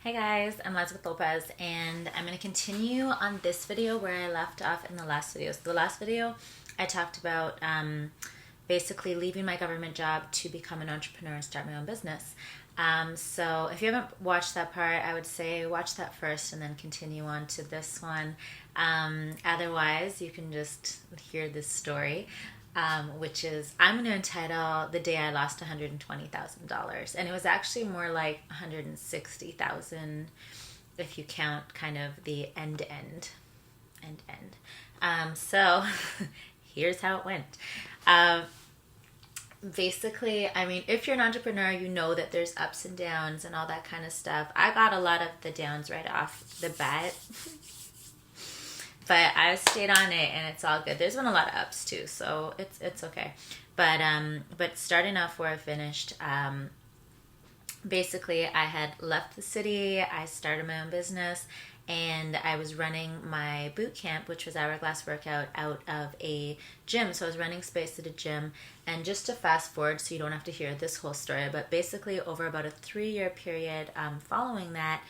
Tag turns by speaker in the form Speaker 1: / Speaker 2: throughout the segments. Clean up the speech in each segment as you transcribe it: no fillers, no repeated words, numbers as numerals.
Speaker 1: Hey guys, I'm Elizabeth Lopez and I'm going to continue on this video where I left off in the last video. So the last video I talked about basically leaving my government job to become an entrepreneur and start my own business. So if you haven't watched that part, I would say watch that first and then continue on to this one. Otherwise, you can just hear this story. Which is, I'm going to entitle The Day I Lost $120,000. And it was actually more like $160,000 if you count kind of the end. So here's how it went. Basically, I mean, if you're an entrepreneur, you know that there's ups and downs and all that kind of stuff. I got a lot of the downs right off the bat. But I stayed on it and it's all good. There's been a lot of ups too, so it's okay. But starting off where I finished, basically I had left the city, I started my own business, and I was running my boot camp, which was Hourglass Workout, out of a gym. So I was running space at a gym. And just to fast forward so you don't have to hear this whole story, but basically over about a 3-year period following that,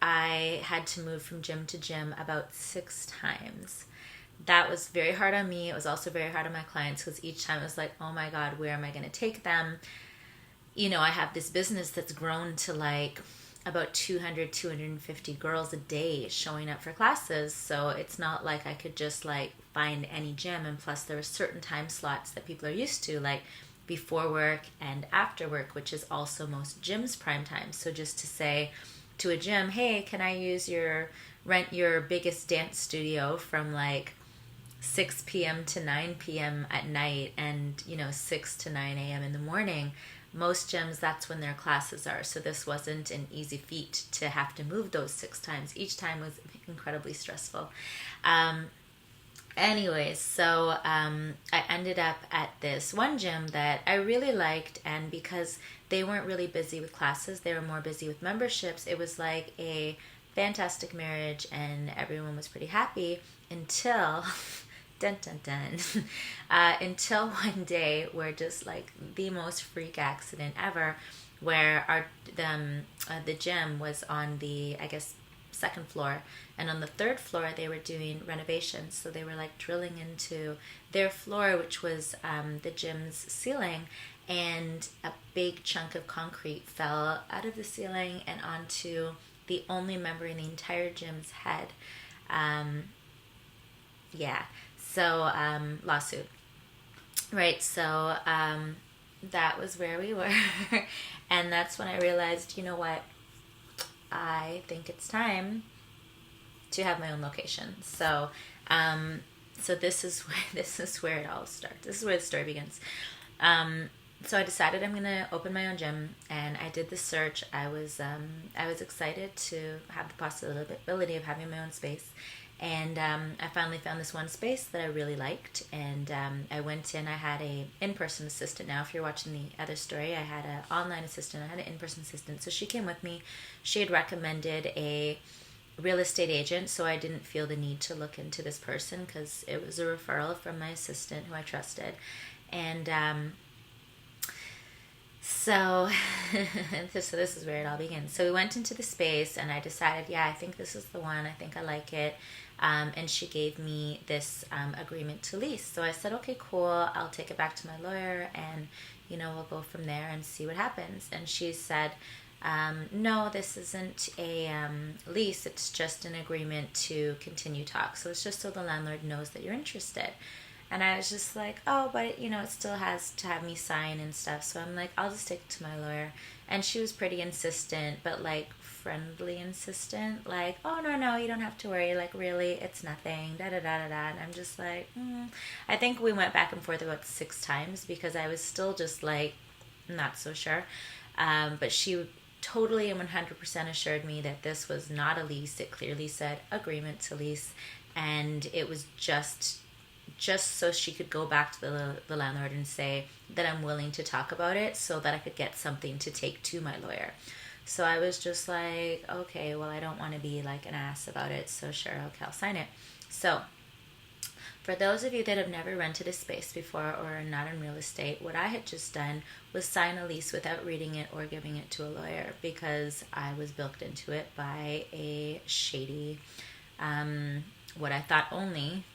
Speaker 1: I had to move from gym to gym about 6 times. That was very hard on me. It was also very hard on my clients because each time it was like, oh my God, where am I going to take them? You know, I have this business that's grown to like about 200, 250 girls a day showing up for classes. So it's not like I could just like find any gym. And plus there were certain time slots that people are used to, like before work and after work, which is also most gyms' prime time. So just to say to a gym, hey, can I rent your biggest dance studio from like 6 p.m. to 9 p.m. at night and, 6 to 9 a.m. in the morning. Most gyms, that's when their classes are. So this wasn't an easy feat to have to move those 6 times. Each time was incredibly stressful. Anyways, so I ended up at this one gym that I really liked, and because they weren't really busy with classes, they were more busy with memberships, it was like a fantastic marriage and everyone was pretty happy until dun dun dun until one day where just like the most freak accident ever, where the gym was on the, I guess, 2nd floor, and on the 3rd floor they were doing renovations. So they were like drilling into their floor, which was the gym's ceiling, and a big chunk of concrete fell out of the ceiling and onto the only member in the entire gym's head. Lawsuit. Right, so that was where we were. And that's when I realized, you know what, I think it's time to have my own location. So this is where it all starts. This is where the story begins. So I decided I'm gonna open my own gym, and I did the search. I was excited to have the possibility of having my own space, and I finally found this one space that I really liked. And I went in. I had a in-person assistant. Now, if you're watching the other story, I had an online assistant. I had an in-person assistant. So she came with me. She had recommended a real estate agent, so I didn't feel the need to look into this person because it was a referral from my assistant who I trusted. And so this is where it all begins. So we went into the space and I decided, yeah, I think this is the one. I think I like it. And she gave me this agreement to lease. So I said, okay, cool. I'll take it back to my lawyer and, we'll go from there and see what happens. And she said, no, this isn't a lease. It's just an agreement to continue talks. So it's just so the landlord knows that you're interested. And I was just like, oh, but it still has to have me sign and stuff. So I'm like, I'll just take it to my lawyer. And she was pretty insistent, but like friendly insistent. Like, oh, no, you don't have to worry. Like, really, it's nothing. Da-da-da-da-da. And I'm just like, I think we went back and forth about 6 times because I was still just like, not so sure. But she totally and 100% assured me that this was not a lease. It clearly said agreement to lease. And it was just so she could go back to the landlord and say that I'm willing to talk about it so that I could get something to take to my lawyer. So I was just like, okay, well, I don't want to be like an ass about it, so sure, okay, I'll sign it. So For those of you that have never rented a space before or are not in real estate, what I had just done was sign a lease without reading it or giving it to a lawyer, because I was bilked into it by a shady, what I thought only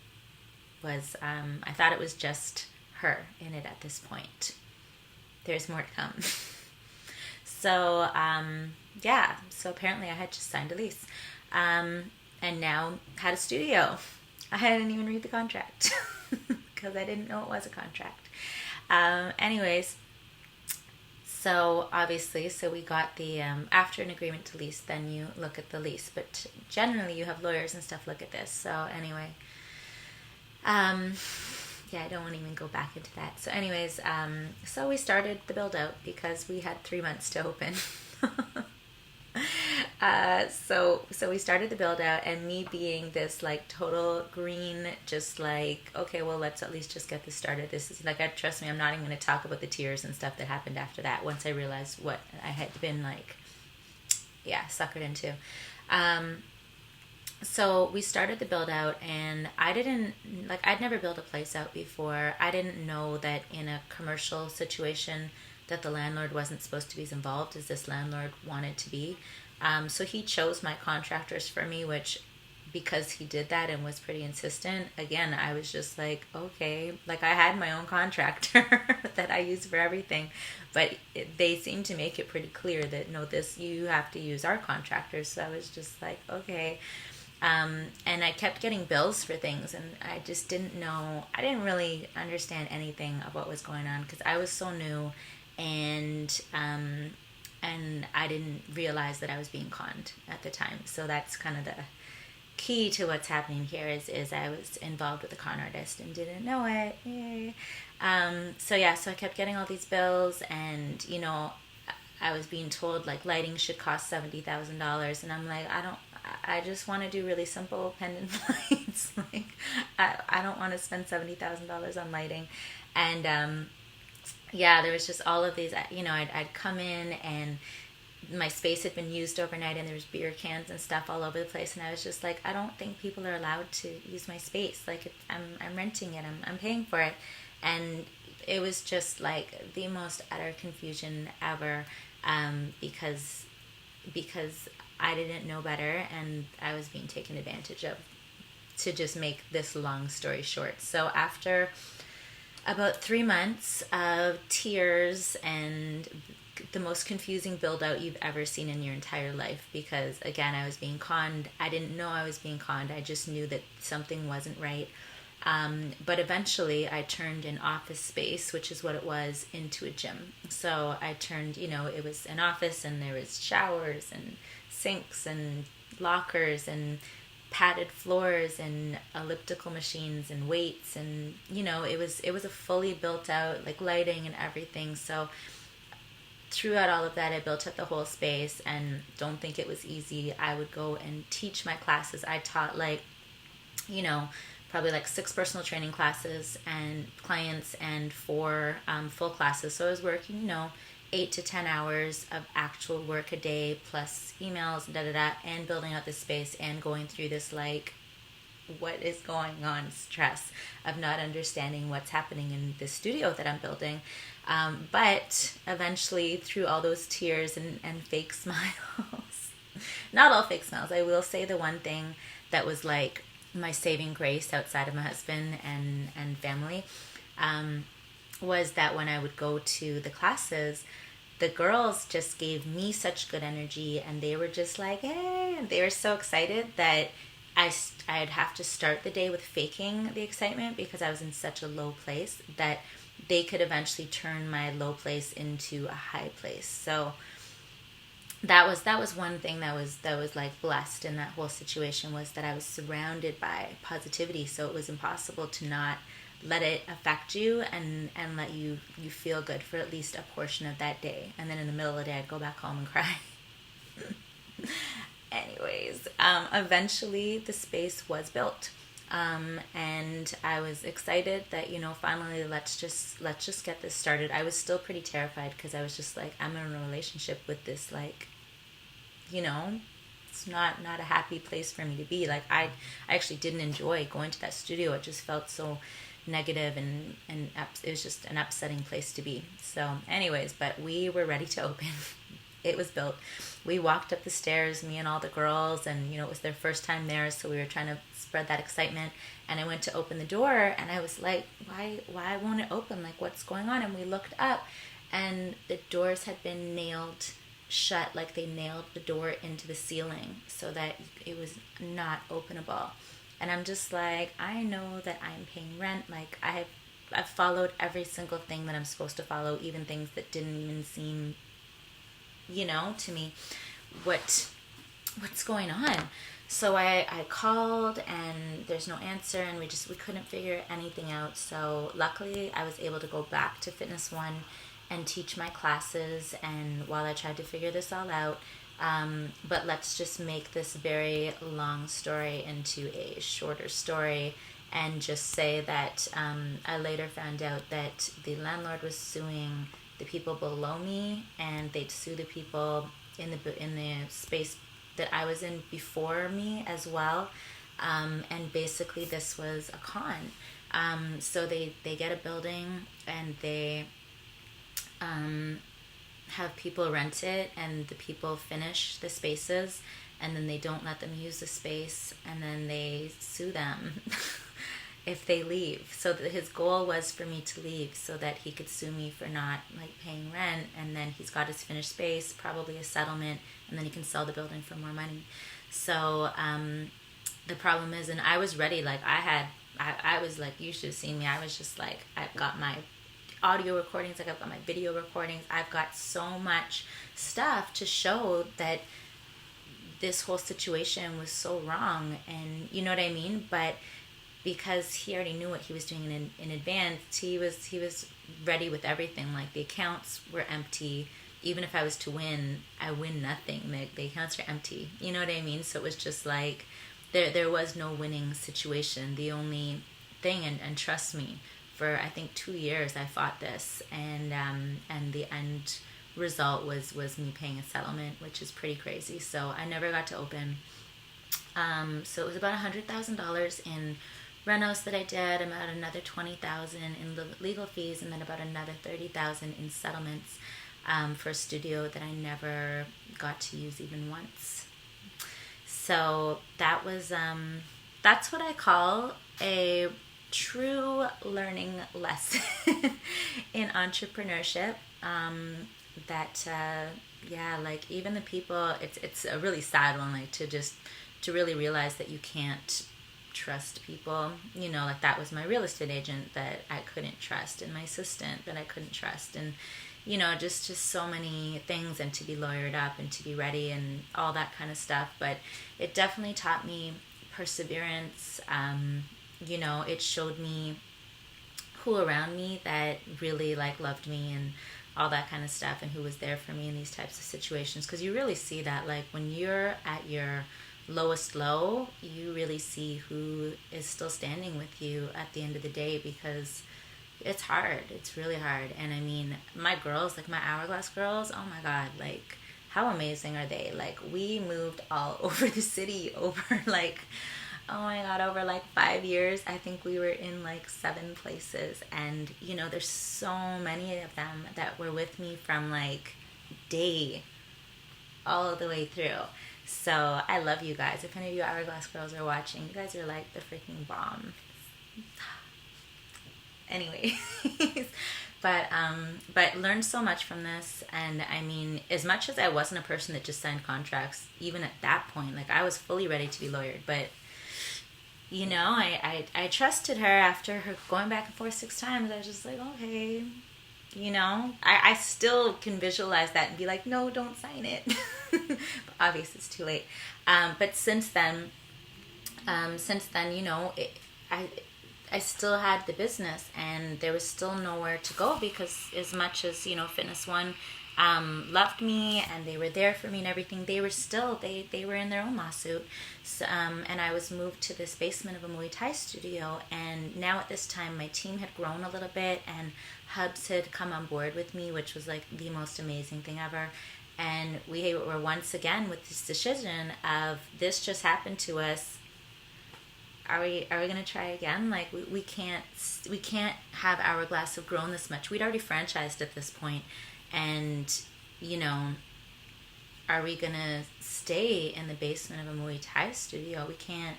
Speaker 1: was, I thought it was just her in it at this point. There's more to come. So, yeah, so apparently I had just signed a lease, and now had a studio. I hadn't even read the contract because I didn't know it was a contract. Anyways, so obviously, so we got the, after an agreement to lease, then you look at the lease. But generally, you have lawyers and stuff look at this. So anyway, yeah, I don't want to even go back into that. So anyways, so we started the build out because we had 3 months to open. So we started the build out, and me being this like total green, just like, okay, well, let's at least just get this started. This is like, trust me, I'm not even going to talk about the tears and stuff that happened after that once I realized what I had been like, yeah, suckered into. So we started the build out, and I'd never built a place out before. I didn't know that in a commercial situation that the landlord wasn't supposed to be as involved as this landlord wanted to be. So he chose my contractors for me, which, because he did that and was pretty insistent, again, I was just like, okay, like I had my own contractor that I use for everything, but they seemed to make it pretty clear that, no, you have to use our contractors. So I was just like, okay. And I kept getting bills for things, and I just didn't know, I didn't really understand anything of what was going on because I was so new, and I didn't realize that I was being conned at the time. So that's kind of the key to what's happening here is I was involved with a con artist and didn't know it. Yay. So I kept getting all these bills, and I was being told like lighting should cost $70,000, and I'm like, I just want to do really simple pendant lights. Like I don't want to spend $70,000 on lighting. And yeah, there was just all of these, I'd come in, and my space had been used overnight, and there was beer cans and stuff all over the place, and I was just like, I don't think people are allowed to use my space. Like, I'm renting it, I'm paying for it. And it was just like the most utter confusion ever, because I didn't know better, and I was being taken advantage of, to just make this long story short. So after about 3 months of tears and the most confusing build out you've ever seen in your entire life, because again, I was being conned. I didn't know I was being conned. I just knew that something wasn't right. But eventually I turned an office space, which is what it was, into a gym. So I turned, it was an office, and there was showers and sinks and lockers and padded floors and elliptical machines and weights, and it was a fully built out, like, lighting and everything. So throughout all of that, I built up the whole space, and don't think it was easy. I would go and teach my classes. I taught probably like 6 personal training classes and clients, and 4 full classes. So I was working 8 to 10 hours of actual work a day, plus emails, and building out this space, and going through this, like, what is going on stress of not understanding what's happening in this studio that I'm building. But eventually, through all those tears and fake smiles, not all fake smiles, I will say the one thing that was like my saving grace outside of my husband and family, was that when I would go to the classes, the girls just gave me such good energy, and they were just like, hey, and they were so excited that I'd have to start the day with faking the excitement, because I was in such a low place, that they could eventually turn my low place into a high place. So that was one thing that was like blessed in that whole situation, was that I was surrounded by positivity. So it was impossible to not let it affect you and let you feel good for at least a portion of that day. And then in the middle of the day, I'd go back home and cry. Anyways, eventually the space was built. And I was excited that, finally let's just get this started. I was still pretty terrified, because I was just like, I'm in a relationship with this, like, it's not a happy place for me to be. Like I actually didn't enjoy going to that studio. It just felt so negative, and it was just an upsetting place to be. So anyways, but we were ready to open. It was built. We walked up the stairs, me and all the girls, and it was their first time there, so we were trying to spread that excitement. And I went to open the door, and I was like, why won't it open? Like, what's going on? And we looked up, and the doors had been nailed shut, like they nailed the door into the ceiling so that it was not openable. And I'm just like, I know that I'm paying rent. Like I've followed every single thing that I'm supposed to follow, even things that didn't even seem, to me, what's going on. So I called, and there's no answer, and we couldn't figure anything out. So luckily I was able to go back to Fitness One and teach my classes, and while I tried to figure this all out, but let's just make this very long story into a shorter story, and just say that I later found out that the landlord was suing the people below me, and they'd sue the people in the space that I was in before me as well. And basically this was a con. So they get a building, and they have people rent it, and the people finish the spaces, and then they don't let them use the space, and then they sue them if they leave. So his goal was for me to leave so that he could sue me for not paying rent, and then he's got his finished space, probably a settlement, and then he can sell the building for more money. So the problem is, and I was ready, I was like, you should have seen me. I was just like, I've got my audio recordings, I've got my video recordings, I've got so much stuff to show that this whole situation was so wrong, and you know what I mean? But because he already knew what he was doing in advance, he was ready with everything. Like the accounts were empty. Even if I was to win, I win nothing. The accounts are empty. You know what I mean? So it was just like there was no winning situation. The only thing, and trust me, for I think 2 years I fought this, and the end result was me paying a settlement, which is pretty crazy. So I never got to open. So it was about $100,000 in renos that I did, about another $20,000 in legal fees, and then about another $30,000 in settlements for a studio that I never got to use even once. So that was that's what I call a true learning lesson in entrepreneurship. Even the people, it's a really sad one, to really realize that you can't trust people. That was my real estate agent that I couldn't trust, and my assistant that I couldn't trust, and just so many things, and to be lawyered up and to be ready and all that kind of stuff. But it definitely taught me perseverance. It showed me who around me that really loved me and all that kind of stuff, and who was there for me in these types of situations. Because you really see that, when you're at your lowest low, you really see who is still standing with you at the end of the day, because it's hard. It's really hard. And I mean, my girls, my Hourglass girls, oh my God, how amazing are they? We moved all over the city over oh my God, over 5 years. I think we were in 7 places, and there's so many of them that were with me from day all the way through. So I love you guys. If any of you Hourglass girls are watching, you guys are the freaking bomb. Anyway, but learned so much from this. And I mean, as much as I wasn't a person that just signed contracts, even at that point, I was fully ready to be lawyered, but I trusted her after her going back and forth 6 times. I was just okay, I still can visualize that and be no, don't sign it. But obviously it's too late. But since then, I still had the business, and there was still nowhere to go, because as much as, Fitness One loved me and they were there for me and everything, they were still, they were in their own lawsuit. So, and I was moved to this basement of a Muay Thai studio, and now at this time my team had grown a little bit, and Hubs had come on board with me, which was the most amazing thing ever. And we were once again with this decision of, this just happened to us. Are we gonna try again? Like, we can't have Hourglass have grown this much. We'd already franchised at this point, and you know, are we gonna stay in the basement of a Muay Thai studio? We can't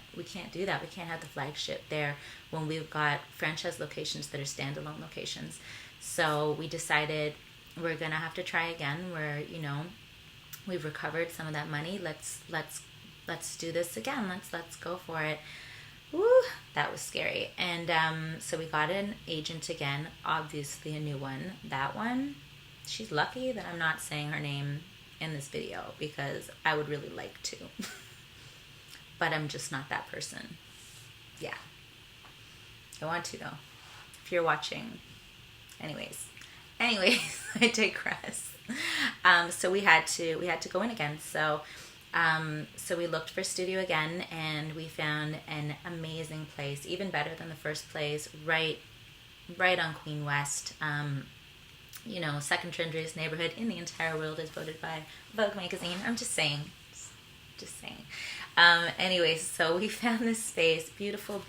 Speaker 1: do that. We can't have the flagship there when we've got franchise locations that are standalone locations. So we decided we're gonna have to try again. We're, you know, we've recovered some of that money. Let's do this again. Let's go for it. Woo, that was scary. And so we got an agent again, obviously a new one. That one, she's lucky that I'm not saying her name in this video, because I would really like to. But I'm just not that person. Yeah. I want to though. If you're watching. Anyways, I digress. So we had to go in again. So we looked for studio again, and we found an amazing place, even better than the first place, right on Queen West. You know, second trendiest neighborhood in the entire world, as voted by Vogue magazine. I'm just saying. Anyways, so we found this space, beautiful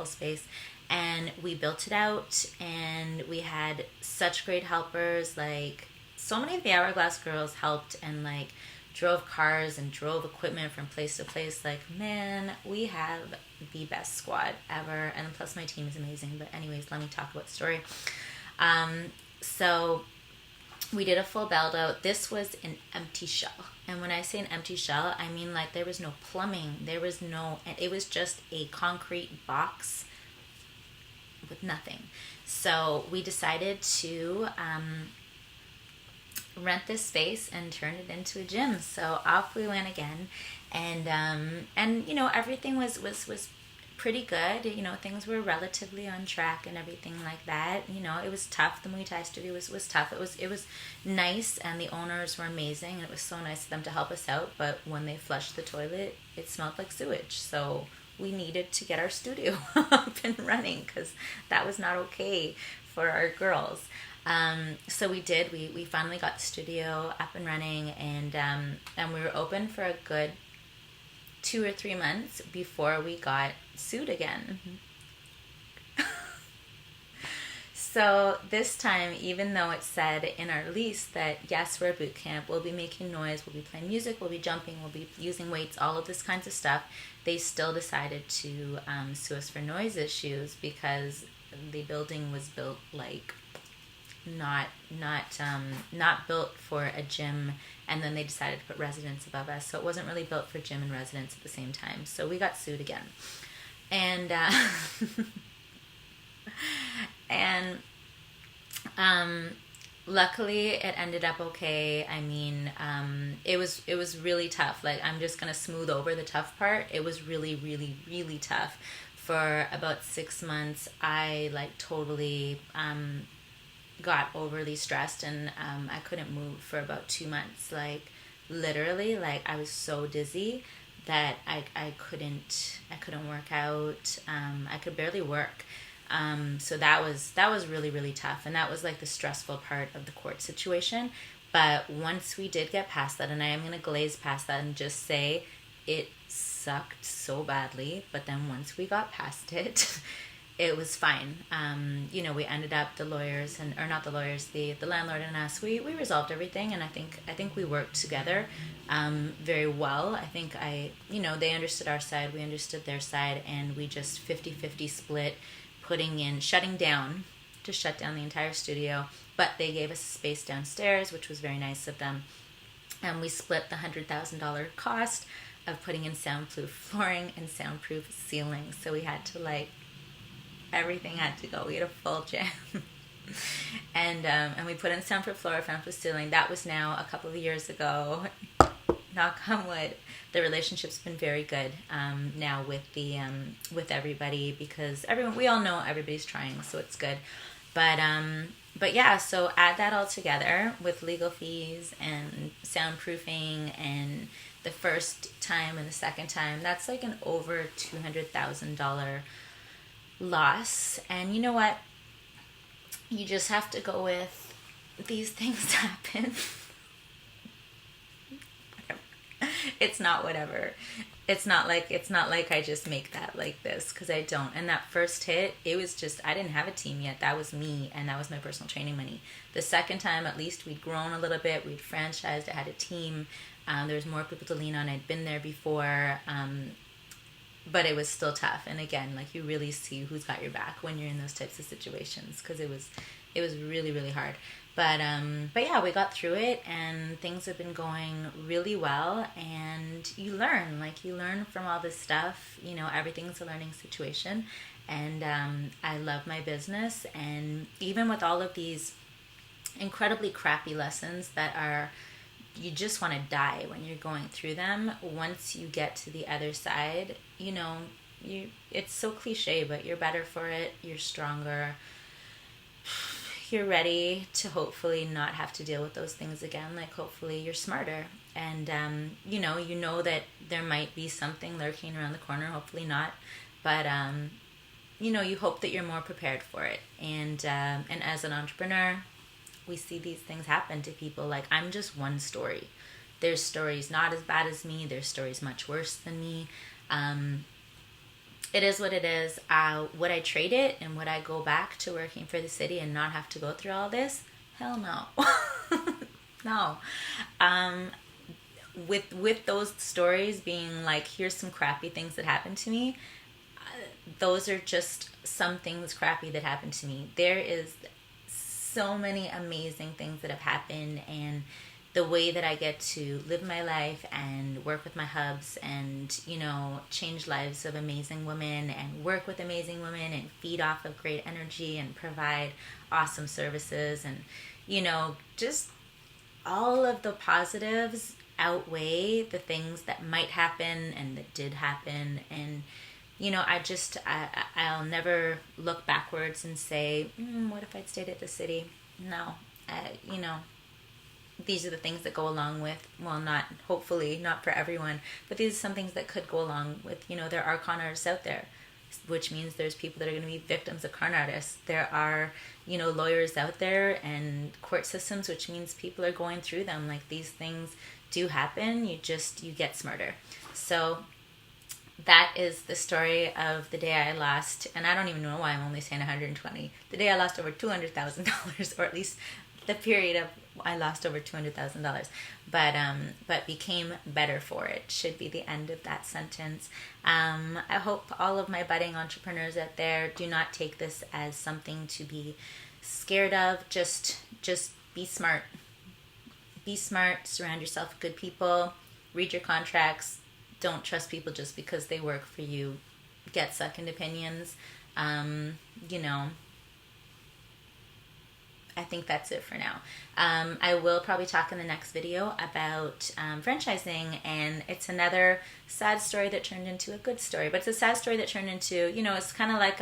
Speaker 1: space, and we built it out, and we had such great helpers. Like, so many of the Hourglass girls helped, and like drove cars and drove equipment from place to place. Like, man, we have the best squad ever, and plus my team is amazing. But anyways, let me talk about the story. So we did a full build out. This was an empty shell. And when I say an empty shell, I mean like there was no plumbing. It was just a concrete box with nothing. So we decided to rent this space and turn it into a gym. So off we went again. And you know, everything was pretty good. You know, things were relatively on track and everything like that. You know, it was tough. The Muay Thai studio was tough. It was nice, and the owners were amazing, and it was so nice of them to help us out. But when they flushed the toilet, it smelled like sewage. So we needed to get our studio up and running, because that was not okay for our girls. So we did. We finally got the studio up and running, and we were open for a good 2 or 3 months before we got sued again. So this time, even though it said in our lease that yes, we're a boot camp, we'll be making noise, we'll be playing music, we'll be jumping, we'll be using weights, all of this kinds of stuff, they still decided to sue us for noise issues, because the building was built like not built for a gym, and then they decided to put residence above us, so it wasn't really built for gym and residence at the same time. So we got sued again, and luckily it ended up okay. I mean, it was really tough. Like, I'm just gonna smooth over the tough part. It was really tough. For about 6 months, I like totally got overly stressed, and I couldn't move for about 2 months. Like, literally, like, I was so dizzy that I couldn't work out. I could barely work. So that was really tough, and that was like the stressful part of the court situation. But once we did get past that, and I am going to glaze past that and just say it sucked so badly, but then once we got past it, it was fine. You know, we ended up, the lawyers, the landlord and us, we resolved everything, and I think we worked together very well. I think they understood our side, we understood their side, and we just 50-50 split, shutting down to shut down the entire studio. But they gave us space downstairs, which was very nice of them, and we split the $100,000 cost of putting in soundproof flooring and soundproof ceilings. So we had to everything had to go. We had a full gym. and we put in soundproof floor, soundproof ceiling. That was now a couple of years ago. Knock on wood. The relationship's been very good now with everybody, because we all know everybody's trying, so it's good. But yeah, so add that all together with legal fees and soundproofing and the first time and the second time, that's like an over $200,000 loss. And you know what? You just have to go with, these things happen. It's not whatever. It's not like I just make that like this, because I don't. And that first hit, it was just, I didn't have a team yet. That was me, and that was my personal training money. The second time, at least, we'd grown a little bit. We'd franchised. I had a team. There was more people to lean on. I'd been there before. But it was still tough. And again, like, you really see who's got your back when you're in those types of situations, because it was really, really hard. But yeah, we got through it, and things have been going really well. And you learn from all this stuff. You know, everything's a learning situation. And I love my business. And even with all of these incredibly crappy lessons that are, you just want to die when you're going through them, once you get to the other side, you know, it's so cliche, but you're better for it. You're stronger. You're ready to hopefully not have to deal with those things again. Like, hopefully you're smarter. And, you know that there might be something lurking around the corner. Hopefully not. But, you hope that you're more prepared for it. And as an entrepreneur, we see these things happen to people. Like, I'm just one story. There's stories not as bad as me. There's stories much worse than me. It is what it is. Would I trade it, and would I go back to working for the city and not have to go through all this? Hell no. No. With those stories being like, here's some crappy things that happened to me, those are just some things crappy that happened to me. There is so many amazing things that have happened, and the way that I get to live my life and work with my hubs and, change lives of amazing women and work with amazing women and feed off of great energy and provide awesome services, and, just all of the positives outweigh the things that might happen and that did happen. And, I'll never look backwards and say, what if I'd stayed at the city? No, these are the things that go along with, well, hopefully not for everyone, but these are some things that could go along with, there are con artists out there, which means there's people that are going to be victims of con artists. There are, lawyers out there and court systems, which means people are going through them. Like, these things do happen. You get smarter. So that is the story of the day I lost, and I don't even know why I'm only saying 120. The day I lost over $200,000, or at least the period of I lost over $200,000, but became better for it, should be the end of that sentence. I hope all of my budding entrepreneurs out there do not take this as something to be scared of. Just be smart. Be smart. Surround yourself with good people. Read your contracts. Don't trust people just because they work for you. Get second opinions. I think that's it for now. I will probably talk in the next video about franchising, and it's another sad story that turned into a good story. But it's a sad story that turned into, it's kind of like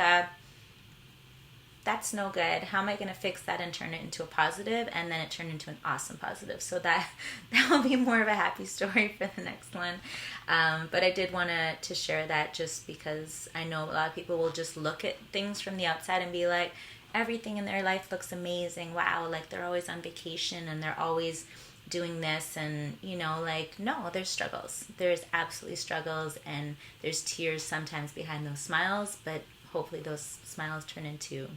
Speaker 1: that's no good. How am I going to fix that and turn it into a positive? And then it turned into an awesome positive. So that will be more of a happy story for the next one. But I did want to share that, just because I know a lot of people will just look at things from the outside and be like, everything in their life looks amazing. Wow, like they're always on vacation and they're always doing this, and no, there's struggles. There's absolutely struggles, and there's tears sometimes behind those smiles, but hopefully those smiles turn into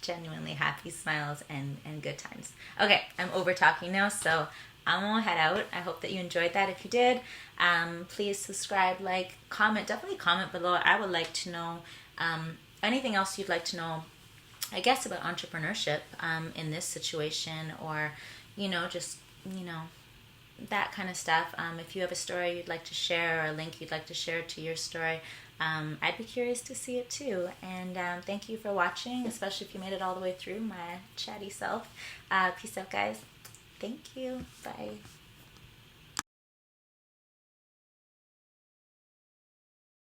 Speaker 1: genuinely happy smiles and good times. Okay, I'm over talking now, so I'm gonna head out. I hope that you enjoyed that. If you did, please subscribe, like, comment. Definitely comment below. I would like to know anything else you'd like to know, I guess, about entrepreneurship in this situation, or that kind of stuff. If you have a story you'd like to share, or a link you'd like to share to your story, I'd be curious to see it too. And thank you for watching, especially if you made it all the way through, my chatty self. Peace out, guys. Thank you. Bye.